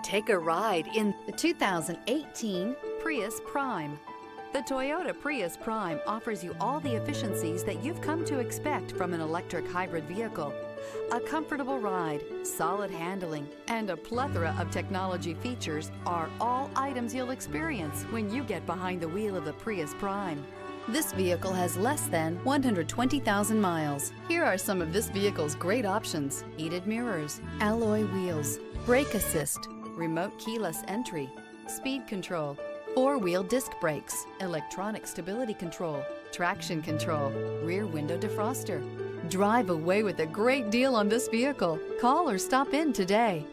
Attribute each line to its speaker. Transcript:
Speaker 1: Take a ride in the 2018 Prius Prime. The Toyota Prius Prime offers you all the efficiencies that you've come to expect from an electric hybrid vehicle. A comfortable ride, solid handling, and a plethora of technology features are all items you'll experience when you get behind the wheel of the Prius Prime. This vehicle has less than 120,000 miles. Here are some of this vehicle's great options: heated mirrors, alloy wheels, brake assist, remote keyless entry, speed control, four-wheel disc brakes, electronic stability control, traction control, rear window defroster. Drive away with a great deal on this vehicle. Call or stop in today.